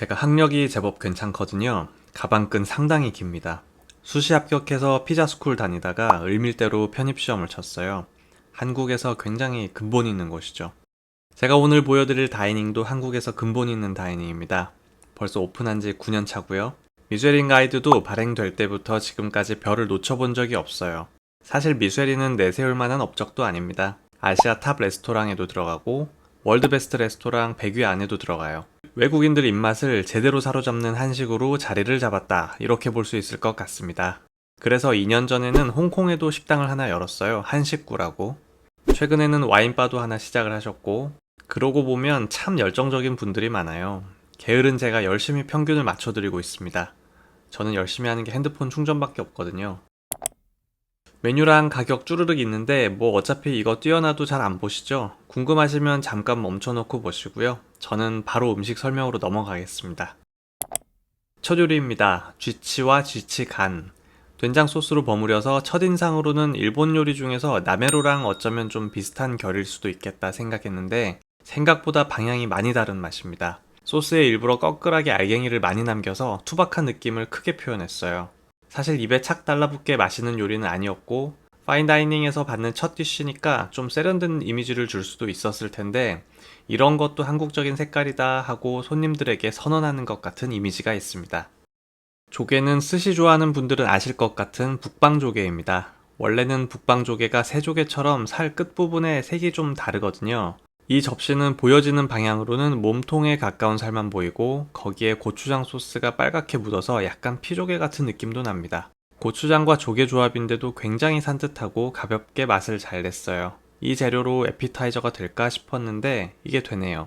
제가 학력이 제법 괜찮거든요. 가방끈 상당히 깁니다. 수시 합격해서 피자스쿨 다니다가 을밀대로 편입시험을 쳤어요. 한국에서 굉장히 근본 있는 곳이죠. 제가 오늘 보여드릴 다이닝도 한국에서 근본 있는 다이닝입니다. 벌써 오픈한 지 9년 차고요. 미쉐린 가이드도 발행될 때부터 지금까지 별을 놓쳐본 적이 없어요. 사실 미쉐린은 내세울 만한 업적도 아닙니다. 아시아 탑 레스토랑에도 들어가고 월드베스트 레스토랑 100위 안에도 들어가요. 외국인들 입맛을 제대로 사로잡는 한식으로 자리를 잡았다, 이렇게 볼 수 있을 것 같습니다. 그래서 2년 전에는 홍콩에도 식당을 하나 열었어요. 한식구라고. 최근에는 와인바도 하나 시작을 하셨고, 그러고 보면 참 열정적인 분들이 많아요. 게으른 제가 열심히 평균을 맞춰드리고 있습니다. 저는 열심히 하는 게 핸드폰 충전밖에 없거든요. 메뉴랑 가격 쭈르륵 있는데 뭐 어차피 이거 띄워놔도 잘 안 보시죠? 궁금하시면 잠깐 멈춰놓고 보시고요. 저는 바로 음식 설명으로 넘어가겠습니다. 첫 요리입니다. 쥐치와 쥐치 간. 된장 소스로 버무려서 첫인상으로는 일본 요리 중에서 나메로랑 어쩌면 좀 비슷한 결일 수도 있겠다 생각했는데 생각보다 방향이 많이 다른 맛입니다. 소스에 일부러 꺼끌하게 알갱이를 많이 남겨서 투박한 느낌을 크게 표현했어요. 사실 입에 착 달라붙게 맛있는 요리는 아니었고 파인다이닝에서 받는 첫 디쉬니까 좀 세련된 이미지를 줄 수도 있었을 텐데 이런 것도 한국적인 색깔이다 하고 손님들에게 선언하는 것 같은 이미지가 있습니다. 조개는 스시 좋아하는 분들은 아실 것 같은 북방조개입니다. 원래는 북방조개가 새조개처럼 살 끝부분에 색이 좀 다르거든요. 이 접시는 보여지는 방향으로는 몸통에 가까운 살만 보이고 거기에 고추장 소스가 빨갛게 묻어서 약간 피조개 같은 느낌도 납니다. 고추장과 조개 조합인데도 굉장히 산뜻하고 가볍게 맛을 잘 냈어요. 이 재료로 에피타이저가 될까 싶었는데 이게 되네요.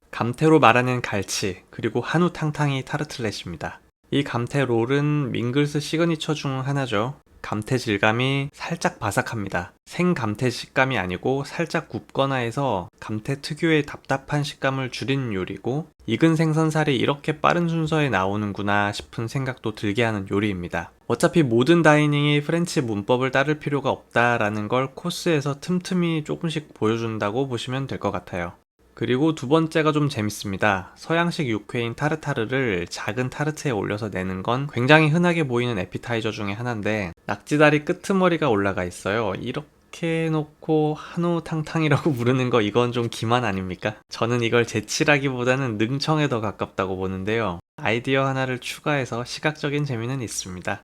감태로 말하는 갈치, 그리고 한우 탕탕이 타르틀렛입니다. 이 감태 롤은 밍글스 시그니처 중 하나죠. 감태 질감이 살짝 바삭합니다. 생감태 식감이 아니고 살짝 굽거나 해서 감태 특유의 답답한 식감을 줄인 요리고 익은 생선살이 이렇게 빠른 순서에 나오는구나 싶은 생각도 들게 하는 요리입니다. 어차피 모든 다이닝이 프렌치 문법을 따를 필요가 없다라는 걸 코스에서 틈틈이 조금씩 보여준다고 보시면 될 것 같아요. 그리고 두 번째가 좀 재밌습니다. 서양식 육회인 타르타르를 작은 타르트에 올려서 내는 건 굉장히 흔하게 보이는 에피타이저 중에 하나인데 낙지다리 끄트머리가 올라가 있어요. 이렇게 해놓고 한우 탕탕이라고 부르는 거 이건 좀 기만 아닙니까? 저는 이걸 제치라기보다는 능청에 더 가깝다고 보는데요. 아이디어 하나를 추가해서 시각적인 재미는 있습니다.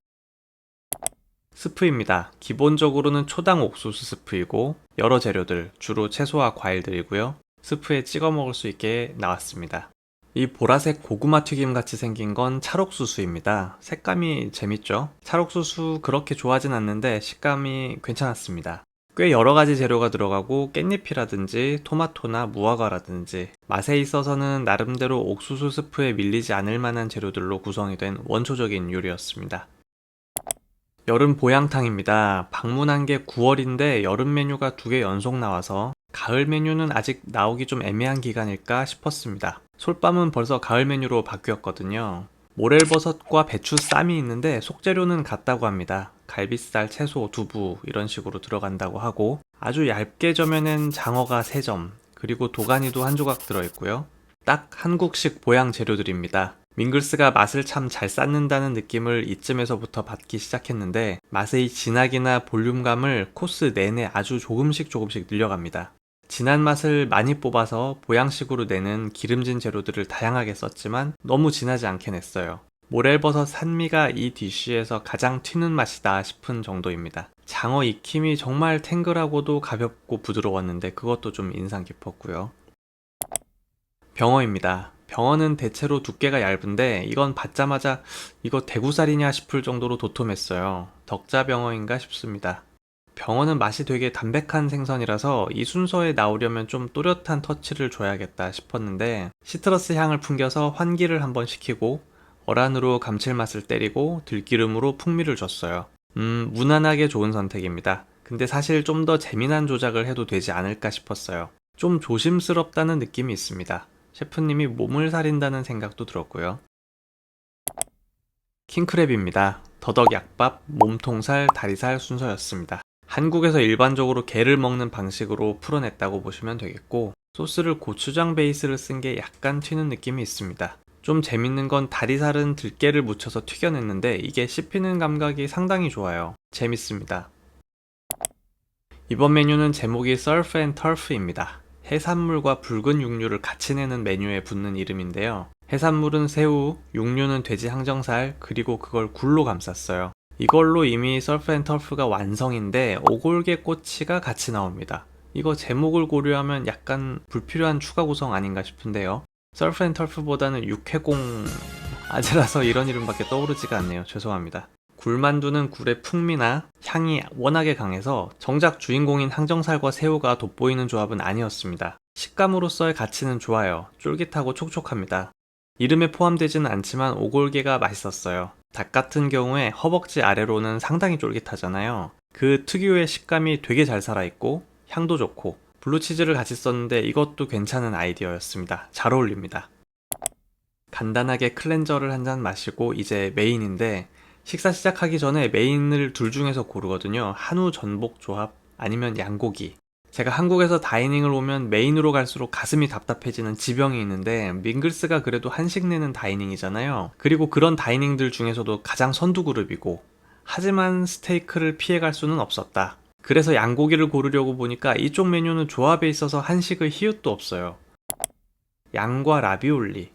스프입니다. 기본적으로는 초당 옥수수 스프이고 여러 재료들, 주로 채소와 과일들이고요. 스프에 찍어 먹을 수 있게 나왔습니다. 이 보라색 고구마 튀김 같이 생긴 건 찰옥수수입니다. 색감이 재밌죠? 찰옥수수 그렇게 좋아하진 않는데 식감이 괜찮았습니다. 꽤 여러 가지 재료가 들어가고 깻잎이라든지 토마토나 무화과라든지 맛에 있어서는 나름대로 옥수수 스프에 밀리지 않을 만한 재료들로 구성이 된 원초적인 요리였습니다. 여름 보양탕입니다. 방문한 게 9월인데 여름 메뉴가 2개 연속 나와서 가을 메뉴는 아직 나오기 좀 애매한 기간일까 싶었습니다. 솔밤은 벌써 가을 메뉴로 바뀌었거든요. 모렐버섯과 배추 쌈이 있는데 속재료는 같다고 합니다. 갈비살, 채소, 두부 이런 식으로 들어간다고 하고 아주 얇게 저면은 장어가 3점, 그리고 도가니도 한 조각 들어있고요. 딱 한국식 보양 재료들입니다. 밍글스가 맛을 참 잘 쌓는다는 느낌을 이쯤에서부터 받기 시작했는데 맛의 진하기나 볼륨감을 코스 내내 아주 조금씩 늘려갑니다. 진한 맛을 많이 뽑아서 보양식으로 내는 기름진 재료들을 다양하게 썼지만 너무 진하지 않게 냈어요. 모렐버섯 산미가 이 디쉬에서 가장 튀는 맛이다 싶은 정도입니다. 장어 익힘이 정말 탱글하고도 가볍고 부드러웠는데 그것도 좀 인상 깊었고요. 병어입니다. 병어는 대체로 두께가 얇은데 이건 받자마자 이거 대구살이냐 싶을 정도로 도톰했어요. 덕자병어인가 싶습니다. 병어는 맛이 되게 담백한 생선이라서 이 순서에 나오려면 좀 또렷한 터치를 줘야겠다 싶었는데 시트러스 향을 풍겨서 환기를 한번 시키고 어란으로 감칠맛을 때리고 들기름으로 풍미를 줬어요. 무난하게 좋은 선택입니다. 근데 사실 좀 더 재미난 조작을 해도 되지 않을까 싶었어요. 좀 조심스럽다는 느낌이 있습니다. 셰프님이 몸을 사린다는 생각도 들었고요. 킹크랩입니다. 더덕약밥, 몸통살, 다리살 순서였습니다. 한국에서 일반적으로 게를 먹는 방식으로 풀어냈다고 보시면 되겠고 소스를 고추장 베이스를 쓴 게 약간 튀는 느낌이 있습니다. 좀 재밌는 건 다리살은 들깨를 묻혀서 튀겨냈는데 이게 씹히는 감각이 상당히 좋아요. 재밌습니다. 이번 메뉴는 제목이 서프 앤 터프입니다. 해산물과 붉은 육류를 같이 내는 메뉴에 붙는 이름인데요. 해산물은 새우, 육류는 돼지 항정살, 그리고 그걸 굴로 감쌌어요. 이걸로 이미 서프 앤 터프가 완성인데 오골계 꼬치가 같이 나옵니다. 이거 제목을 고려하면 약간 불필요한 추가 구성 아닌가 싶은데요. 서프 앤 터프보다는 육해공 아재라서 이런 이름밖에 떠오르지가 않네요. 죄송합니다. 굴만두는 굴의 풍미나 향이 워낙에 강해서 정작 주인공인 항정살과 새우가 돋보이는 조합은 아니었습니다. 식감으로서의 가치는 좋아요. 쫄깃하고 촉촉합니다. 이름에 포함되지는 않지만 오골계가 맛있었어요. 닭 같은 경우에 허벅지 아래로는 상당히 쫄깃하잖아요. 그 특유의 식감이 되게 잘 살아있고 향도 좋고 블루치즈를 같이 썼는데 이것도 괜찮은 아이디어였습니다. 잘 어울립니다. 간단하게 클렌저를 한 잔 마시고 이제 메인인데 식사 시작하기 전에 메인을 둘 중에서 고르거든요. 한우 전복 조합 아니면 양고기. 제가 한국에서 다이닝을 오면 메인으로 갈수록 가슴이 답답해지는 지병이 있는데 밍글스가 그래도 한식 내는 다이닝이잖아요. 그리고 그런 다이닝들 중에서도 가장 선두 그룹이고 하지만 스테이크를 피해갈 수는 없었다. 그래서 양고기를 고르려고 보니까 이쪽 메뉴는 조합에 있어서 한식의 희웃도 없어요. 양과 라비올리.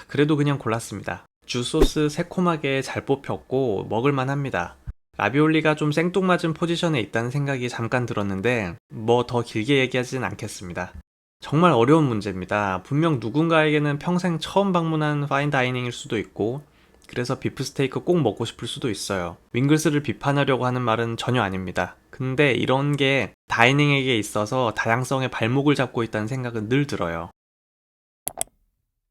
그래도 그냥 골랐습니다. 주소스 새콤하게 잘 뽑혔고 먹을만 합니다. 라비올리가 좀 생뚱맞은 포지션에 있다는 생각이 잠깐 들었는데 뭐 더 길게 얘기하진 않겠습니다. 정말 어려운 문제입니다. 분명 누군가에게는 평생 처음 방문한 파인다이닝일 수도 있고 그래서 비프스테이크 꼭 먹고 싶을 수도 있어요. 윙글스를 비판하려고 하는 말은 전혀 아닙니다. 근데 이런 게 다이닝에게 있어서 다양성의 발목을 잡고 있다는 생각은 늘 들어요.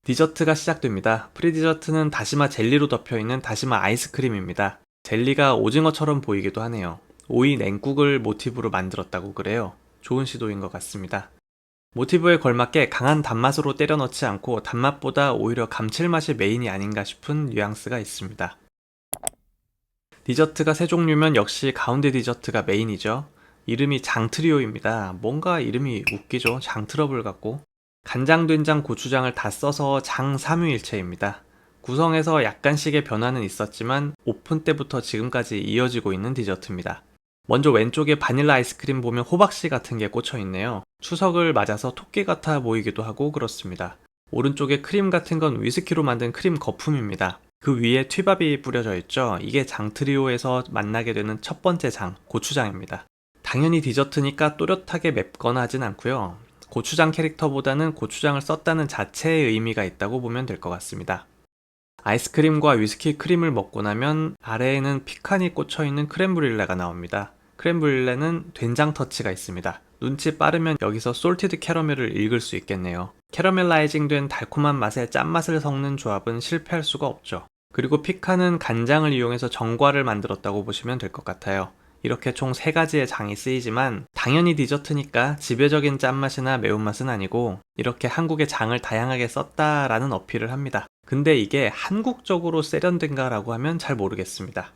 디저트가 시작됩니다. 프리디저트는 다시마 젤리로 덮여있는 다시마 아이스크림입니다. 젤리가 오징어처럼 보이기도 하네요. 오이 냉국을 모티브로 만들었다고 그래요. 좋은 시도인 것 같습니다. 모티브에 걸맞게 강한 단맛으로 때려 넣지 않고 단맛보다 오히려 감칠맛이 메인이 아닌가 싶은 뉘앙스가 있습니다. 디저트가 세 종류면 역시 가운데 디저트가 메인이죠. 이름이 장트리오입니다. 뭔가 이름이 웃기죠. 장트러블 같고. 간장, 된장, 고추장을 다 써서 장 삼위일체입니다. 구성에서 약간씩의 변화는 있었지만 오픈 때부터 지금까지 이어지고 있는 디저트입니다. 먼저 왼쪽에 바닐라 아이스크림 보면 호박씨 같은 게 꽂혀 있네요. 추석을 맞아서 토끼 같아 보이기도 하고 그렇습니다. 오른쪽에 크림 같은 건 위스키로 만든 크림 거품입니다. 그 위에 튀밥이 뿌려져 있죠. 이게 장트리오에서 만나게 되는 첫 번째 장, 고추장입니다. 당연히 디저트니까 또렷하게 맵거나 하진 않고요. 고추장 캐릭터보다는 고추장을 썼다는 자체의 의미가 있다고 보면 될 것 같습니다. 아이스크림과 위스키 크림을 먹고 나면 아래에는 피칸이 꽂혀있는 크렘브릴레가 나옵니다. 크렘브릴레는 된장 터치가 있습니다. 눈치 빠르면 여기서 솔티드 캐러멜을 읽을 수 있겠네요. 캐러멜라이징 된 달콤한 맛에 짠맛을 섞는 조합은 실패할 수가 없죠. 그리고 피칸은 간장을 이용해서 정과를 만들었다고 보시면 될 것 같아요. 이렇게 총 3가지의 장이 쓰이지만 당연히 디저트니까 지배적인 짠맛이나 매운맛은 아니고 이렇게 한국의 장을 다양하게 썼다라는 어필을 합니다. 근데 이게 한국적으로 세련된가라고 하면 잘 모르겠습니다.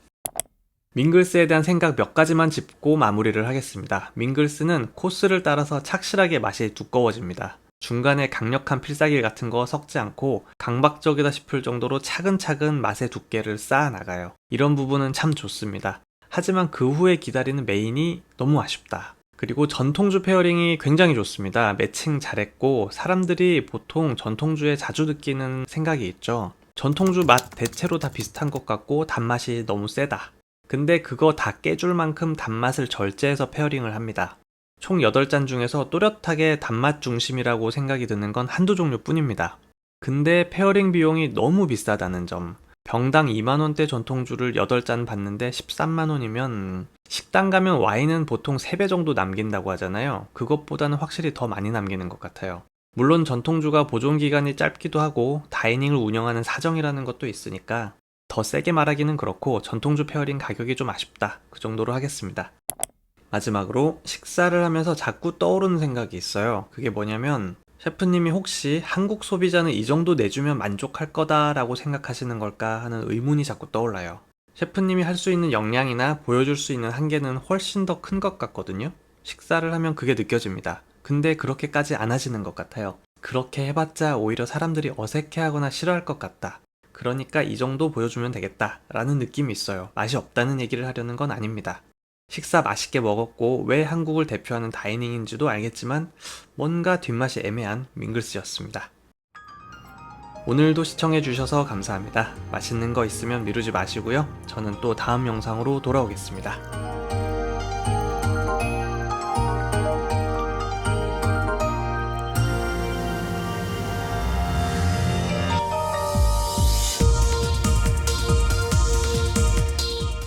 밍글스에 대한 생각 몇 가지만 짚고 마무리를 하겠습니다. 밍글스는 코스를 따라서 착실하게 맛이 두꺼워집니다. 중간에 강력한 필살기 같은 거 섞지 않고 강박적이다 싶을 정도로 차근차근 맛의 두께를 쌓아 나가요. 이런 부분은 참 좋습니다. 하지만 그 후에 기다리는 메인이 너무 아쉽다. 그리고 전통주 페어링이 굉장히 좋습니다. 매칭 잘했고 사람들이 보통 전통주에 자주 느끼는 생각이 있죠. 전통주 맛 대체로 다 비슷한 것 같고 단맛이 너무 세다. 근데 그거 다 깨줄 만큼 단맛을 절제해서 페어링을 합니다. 총 8잔 중에서 또렷하게 단맛 중심이라고 생각이 드는 건 한두 종류 뿐입니다. 근데 페어링 비용이 너무 비싸다는 점. 병당 2만원대 전통주를 8잔 받는데 13만원이면 식당 가면 와인은 보통 3배 정도 남긴다고 하잖아요. 그것보다는 확실히 더 많이 남기는 것 같아요. 물론 전통주가 보존기간이 짧기도 하고 다이닝을 운영하는 사정이라는 것도 있으니까 더 세게 말하기는 그렇고 전통주 페어링 가격이 좀 아쉽다. 그 정도로 하겠습니다. 마지막으로 식사를 하면서 자꾸 떠오르는 생각이 있어요. 그게 뭐냐면 셰프님이 혹시 한국 소비자는 이 정도 내주면 만족할 거다라고 생각하시는 걸까 하는 의문이 자꾸 떠올라요. 셰프님이 할 수 있는 역량이나 보여줄 수 있는 한계는 훨씬 더 큰 것 같거든요. 식사를 하면 그게 느껴집니다. 근데 그렇게까지 안 하시는 것 같아요. 그렇게 해봤자 오히려 사람들이 어색해하거나 싫어할 것 같다. 그러니까 이 정도 보여주면 되겠다 라는 느낌이 있어요. 맛이 없다는 얘기를 하려는 건 아닙니다. 식사 맛있게 먹었고 왜 한국을 대표하는 다이닝인지도 알겠지만 뭔가 뒷맛이 애매한 밍글스였습니다. 오늘도 시청해주셔서 감사합니다. 맛있는 거 있으면 미루지 마시고요. 저는 또 다음 영상으로 돌아오겠습니다.